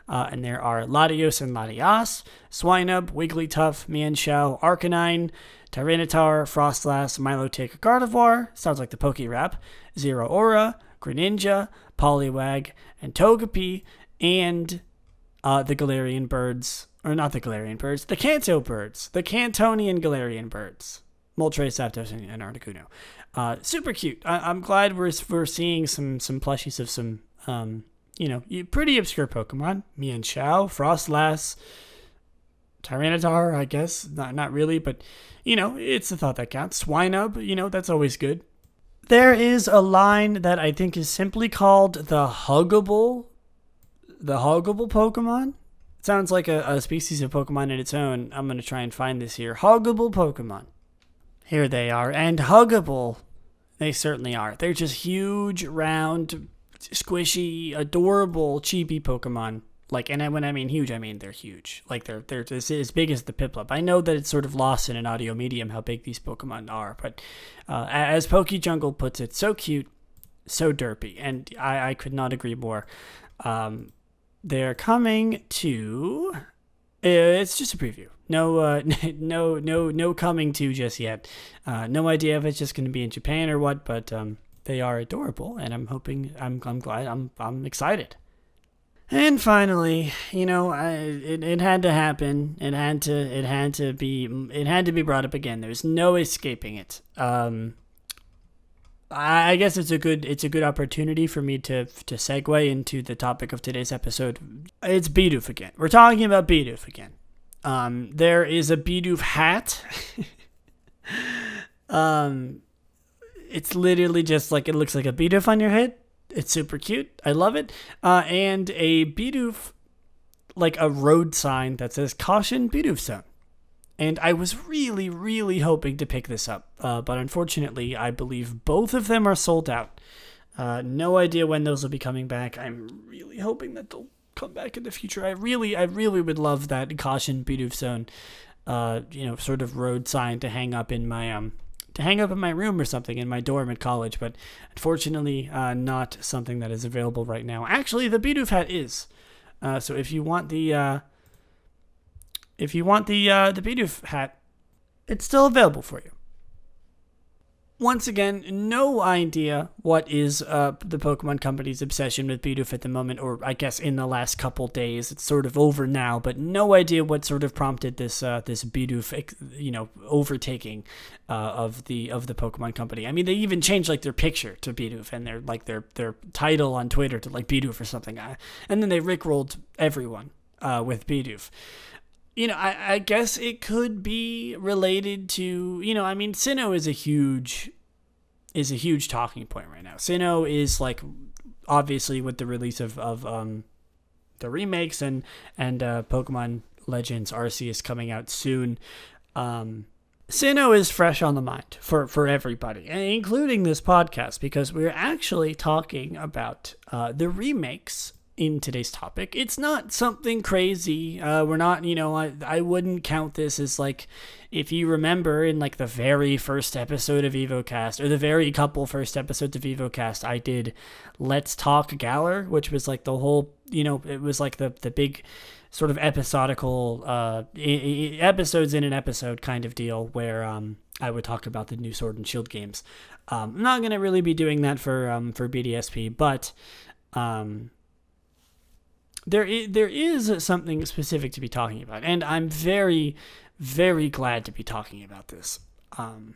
And there are Latios and Latias, Swinub, Wigglytuff, Mienshao, Arcanine, Tyranitar, Frostlass, Milotic, Gardevoir, sounds like the Poke Rap, Zeraora, Greninja, Poliwag, and Togepi, and the Galarian birds, or not the Galarian birds, the Kanto birds, the Cantonian Galarian birds, Moltres, Zapdos, and Articuno. Super cute. I'm glad we're seeing some plushies of some pretty obscure Pokemon. Mienshao, Frostlass, Tyranitar, I guess. Not really, but, it's the thought that counts. Swinub, that's always good. There is a line that I think is simply called the Huggable Pokemon. It sounds like a species of Pokemon in its own. I'm going to try and find this here. Huggable Pokemon. Here they are. And huggable, they certainly are. They're just huge, round, squishy, adorable, chibi Pokemon. Like, and when I mean huge, I mean they're huge. Like, they're as big as the Piplup. I know that it's sort of lost in an audio medium how big these Pokemon are, but as PokeJungle puts it, so cute, so derpy, and I could not agree more. They're coming to It's just a preview. No, no coming to just yet. No idea if it's just going to be in Japan or what, but they are adorable, and I'm glad, I'm excited. And finally, it had to happen. It had to be brought up again. There's no escaping it. I guess it's a good opportunity for me to segue into the topic of today's episode. It's Bidoof again. We're talking about Bidoof again. There is a Bidoof hat. It's literally just like, it looks like a Bidoof on your head. It's super cute. I love it. And a Bidoof, like a road sign that says "Caution, Bidoof Zone." And I was really, really hoping to pick this up, but unfortunately, I believe both of them are sold out. No idea when those will be coming back. I'm really hoping that they'll come back in the future. I really would love that "Caution, Bidoof Zone," sort of road sign to hang up in my room or something in my dorm at college. But unfortunately, not something that is available right now. Actually, the Bidoof hat is. So if you want the Bidoof hat, it's still available for you. Once again, no idea what is the Pokemon Company's obsession with Bidoof at the moment, or I guess in the last couple days. It's sort of over now, but no idea what sort of prompted this Bidoof, overtaking of the Pokemon Company. I mean, they even changed like their picture to Bidoof and their title on Twitter to like Bidoof or something, and then they rickrolled everyone with Bidoof. I guess it could be related to, Sinnoh is a huge talking point right now. Sinnoh is like, obviously with the release of the remakes and Pokemon Legends Arceus coming out soon, Sinnoh is fresh on the mind for everybody, including this podcast, because we're actually talking about the remakes in today's topic. It's not something crazy. We're not, I wouldn't count this as like, if you remember in like the very first episode of Evocast, or the very couple first episodes of Evocast, I did Let's Talk Galar, which was like the whole, it was like the big sort of episodical episodes in an episode kind of deal where I would talk about the new Sword and Shield games. I'm not going to really be doing that for BDSP, but there is something specific to be talking about, and I'm very, very glad to be talking about this. I'm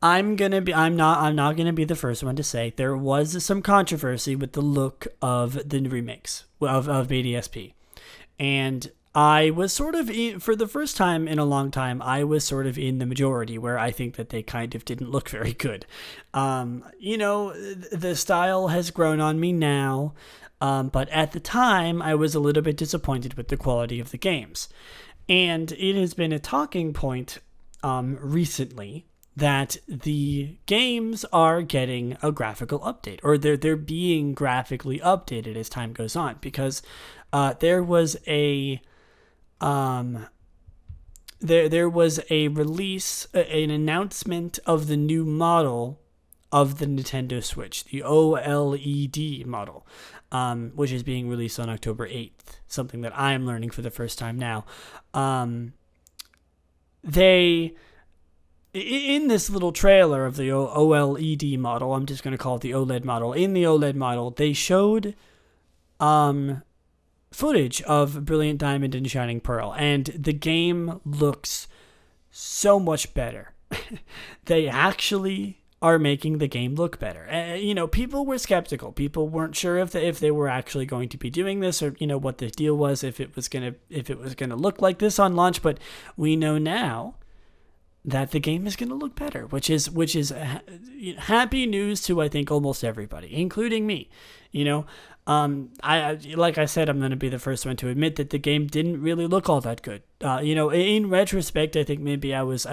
not gonna be the first one to say there was some controversy with the look of the remakes of BDSP, and I was sort of for the first time in a long time, I was sort of in the majority where I think that they kind of didn't look very good. The style has grown on me now, but at the time I was a little bit disappointed with the quality of the games. And it has been a talking point recently that the games are getting a graphical update, or they're being graphically updated as time goes on, because there was a there was a release, an announcement of the new model of the Nintendo Switch, the OLED model, which is being released on October 8th, something that I'm learning for the first time now. In this little trailer of the OLED model, I'm just going to call it the OLED model. In the OLED model, they showed footage of Brilliant Diamond and Shining Pearl, and the game looks so much better. They actually are making the game look better. People were skeptical. People weren't sure if they were actually going to be doing this, or what the deal was, if it was gonna look like this on launch. But we know now that the game is going to look better, which is happy news to, I think, almost everybody, including me. I like I said, I'm going to be the first one to admit that the game didn't really look all that good. In retrospect, I think maybe I was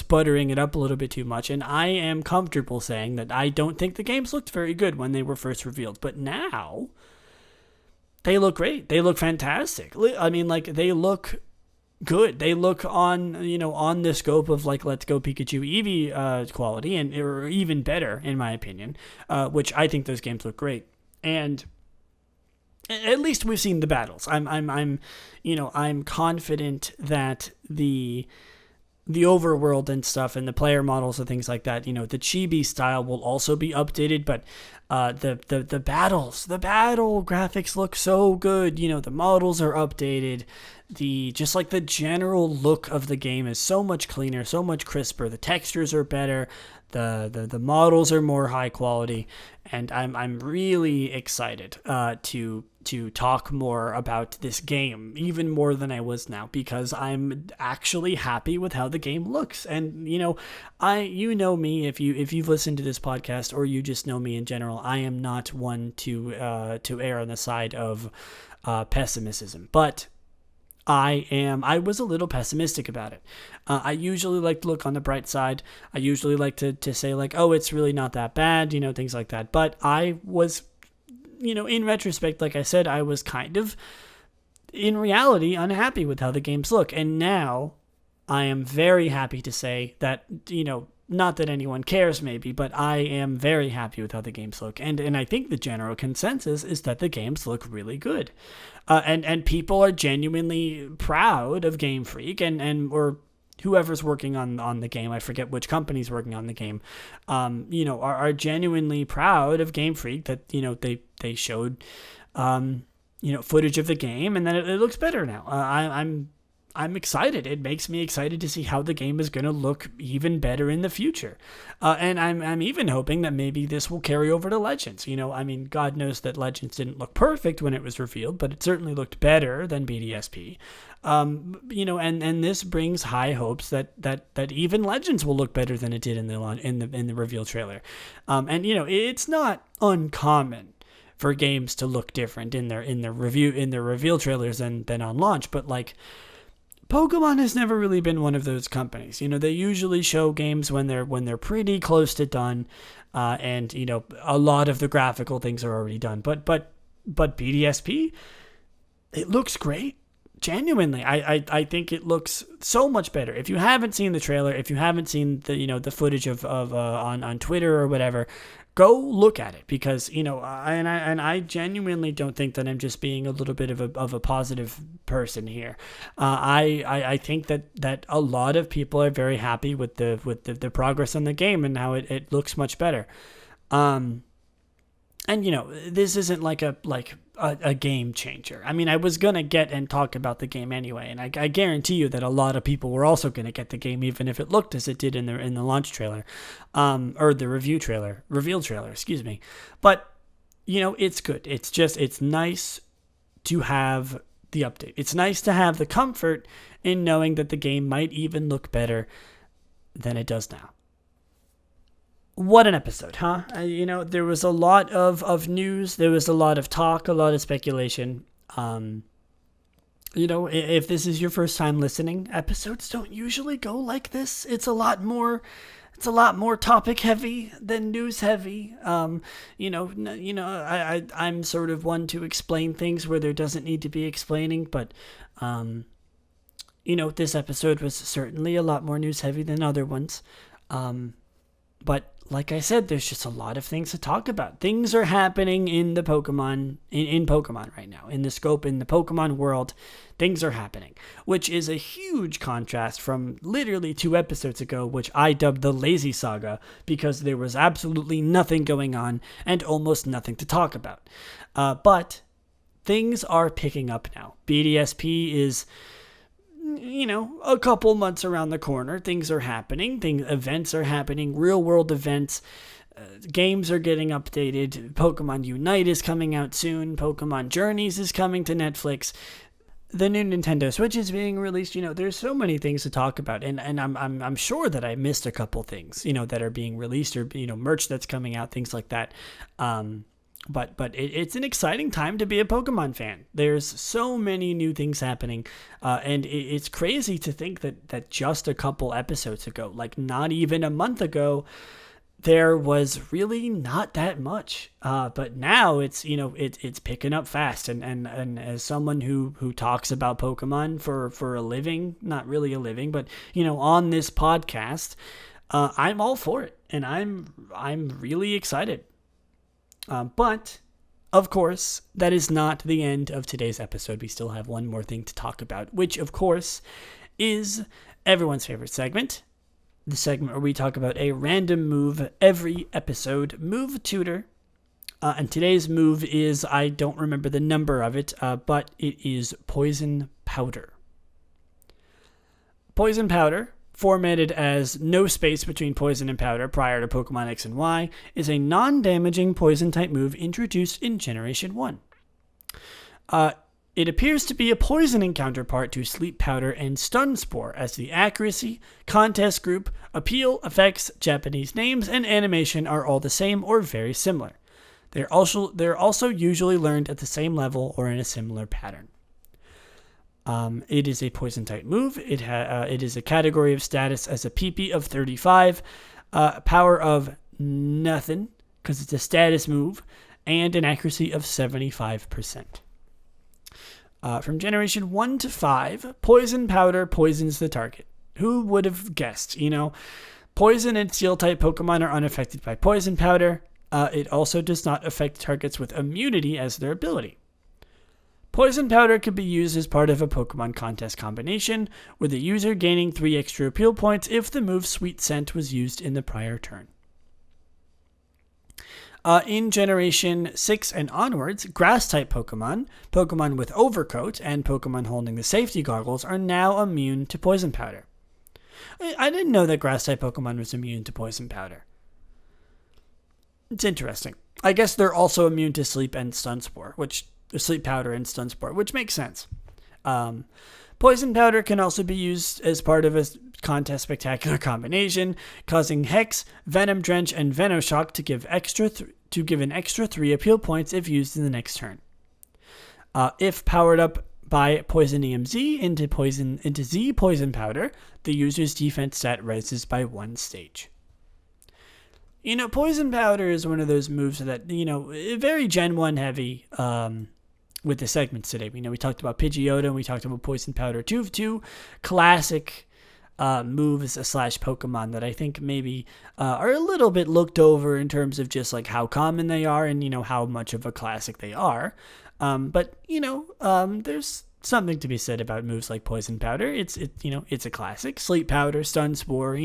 buttering it up a little bit too much, and I am comfortable saying that I don't think the games looked very good when they were first revealed. But now they look great. They look fantastic. I mean, like, they look good. They look on the scope of like Let's Go Pikachu Eevee quality, and or even better in my opinion, which I think those games look great. And at least we've seen the battles. I'm confident that the overworld and stuff and the player models and things like that, the chibi style will also be updated, but the battle graphics look so good. The models are updated. Just like the general look of the game is so much cleaner, so much crisper. The textures are better. The models are more high quality, and I'm really excited to talk more about this game, even more than I was now, because I'm actually happy with how the game looks. And you know me, if you've listened to this podcast, or you just know me in general, I am not one to err on the side of pessimism, but I was a little pessimistic about it. I usually like to look on the bright side. I usually like to say like, oh, it's really not that bad, things like that. But I was, in retrospect, like I said, I was kind of, in reality, unhappy with how the games look. And now I am very happy to say that, not that anyone cares maybe, but I am very happy with how the games look. And I think the general consensus is that the games look really good. And people are genuinely proud of Game Freak or whoever's working on the game. I forget which company's working on the game. Are genuinely proud of Game Freak that, they showed, footage of the game, and then it looks better now. I'm excited. It makes me excited to see how the game is going to look even better in the future. And I'm even hoping that maybe this will carry over to Legends. God knows that Legends didn't look perfect when it was revealed, but it certainly looked better than BDSP. And this brings high hopes that even Legends will look better than it did in the reveal trailer. It's not uncommon for games to look different in their reveal trailers than on launch, but like, Pokemon has never really been one of those companies. They usually show games when they're pretty close to done, and a lot of the graphical things are already done. But BDSP, it looks great. Genuinely, I think it looks so much better. If you haven't seen the trailer, if you haven't seen the footage of on Twitter or whatever, go look at it, because I genuinely don't think that I'm just being a little bit of a positive person here. I think that a lot of people are very happy with the progress on the game and how it looks much better. This isn't like a game changer. I mean, I was going to get and talk about the game anyway, and I guarantee you that a lot of people were also going to get the game, even if it looked as it did in the launch trailer, or the reveal trailer, excuse me. But, it's good. It's nice to have the update. It's nice to have the comfort in knowing that the game might even look better than it does now. What an episode, huh? There was a lot of news. There was a lot of talk, a lot of speculation. If this is your first time listening, episodes don't usually go like this. It's a lot more topic heavy than news heavy. I'm sort of one to explain things where there doesn't need to be explaining, but this episode was certainly a lot more news heavy than other ones. But like I said, there's just a lot of things to talk about. Things are happening in the Pokemon, in Pokemon right now. In the scope, in the Pokemon world, things are happening. Which is a huge contrast from literally 2 episodes ago, which I dubbed the Lazy Saga, because there was absolutely nothing going on and almost nothing to talk about. But things are picking up now. BDSP is, a couple months around the corner. Things are happening. Events are happening. Real world events. Games are getting updated. Pokemon Unite is coming out soon. Pokemon Journeys is coming to Netflix. The new Nintendo Switch is being released. There's so many things to talk about, and I'm sure that I missed a couple things, that are being released, or merch that's coming out, things like that. But it's an exciting time to be a Pokemon fan. There's so many new things happening, and it's crazy to think that just a couple episodes ago, like not even a month ago, there was really not that much. But now it's picking up fast, and as someone who talks about Pokemon for a living, not really a living, but on this podcast, I'm all for it, and I'm really excited. But of course, that is not the end of today's episode. We still have one more thing to talk about, which, of course, is everyone's favorite segment. The segment where we talk about a random move every episode. Move Tutor. And today's move is, I don't remember the number of it, but it is Poison Powder. Poison Powder, formatted as no space between Poison and Powder prior to Pokemon X and Y, is a non-damaging Poison-type move introduced in Generation 1. It appears to be a poisoning counterpart to Sleep Powder and Stun Spore, as the accuracy, contest group, appeal, effects, Japanese names, and animation are all the same or very similar. They're also usually learned at the same level or in a similar pattern. It is a poison-type move. It is a category of status as a PP of 35, power of nothing, because it's a status move, and an accuracy of 75%. From Generation 1 to 5, Poison Powder poisons the target. Who would have guessed? Poison and Steel-type Pokemon are unaffected by Poison Powder. It also does not affect targets with immunity as their ability. Poison Powder could be used as part of a Pokemon contest combination, with the user gaining 3 extra appeal points if the move Sweet Scent was used in the prior turn. In Generation 6 and onwards, Grass-type Pokemon, Pokemon with Overcoat, and Pokemon holding the safety goggles are now immune to Poison Powder. I didn't know that Grass-type Pokemon was immune to Poison Powder. It's interesting. I guess they're also immune to Sleep and Stun Spore, Sleep Powder and Stun Spore, which makes sense. Poison Powder can also be used as part of a contest spectacular combination, causing Hex, Venom Drench, and Venoshock to give an extra 3 appeal points if used in the next turn. If powered up by Poison EMZ into Z Poison Powder, the user's defense stat rises by 1 stage. Poison Powder is one of those moves that, very Gen 1 heavy with the segments today. We talked about Pidgeotto and we talked about Poison Powder. Two classic moves / Pokemon that I think maybe are a little bit looked over in terms of just like how common they are and, how much of a classic they are. But there's something to be said about moves like Poison Powder. It's a classic. Sleep Powder, Stun Spore,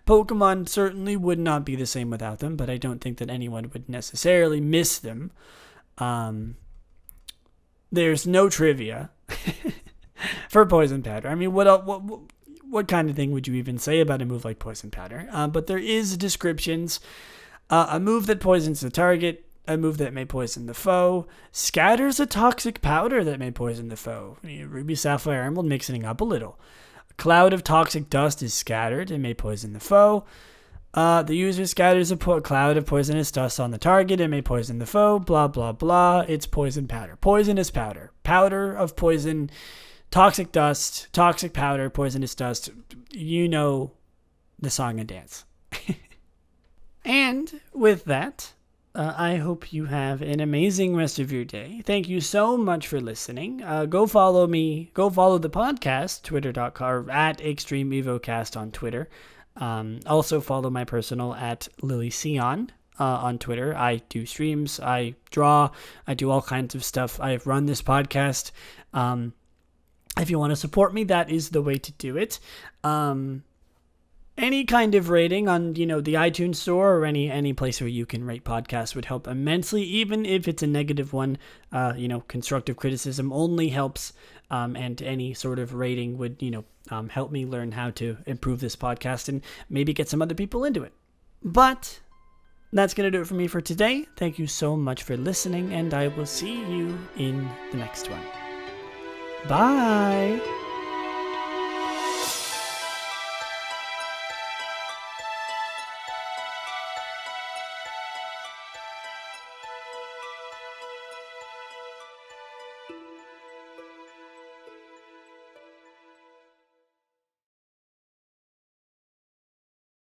Pokemon certainly would not be the same without them, but I don't think that anyone would necessarily miss them. There's no trivia for Poison Powder. I mean, what kind of thing would you even say about a move like Poison Powder? But there is descriptions. A move that poisons the target, a move that may poison the foe, scatters a toxic powder that may poison the foe. Ruby, Sapphire, Emerald mixing up a little. A cloud of toxic dust is scattered and may poison the foe. The user scatters a cloud of poisonous dust on the target and may poison the foe. Blah, blah, blah. It's Poison Powder. Poisonous powder. Powder of poison. Toxic dust. Toxic powder. Poisonous dust. The song and dance. And with that, I hope you have an amazing rest of your day. Thank you so much for listening. Go follow me. Go follow the podcast, twitter.com, or at Extreme Evocast on Twitter. Also follow my personal at Lillieceon on Twitter. I do streams. I draw. I do all kinds of stuff. I run this podcast. If you want to support me, that is the way to do it. Any kind of rating on, the iTunes store or any place where you can rate podcasts would help immensely, even if it's a negative one. Constructive criticism only helps, and any sort of rating would, help me learn how to improve this podcast and maybe get some other people into it. But that's going to do it for me for today. Thank you so much for listening, and I will see you in the next one. Bye!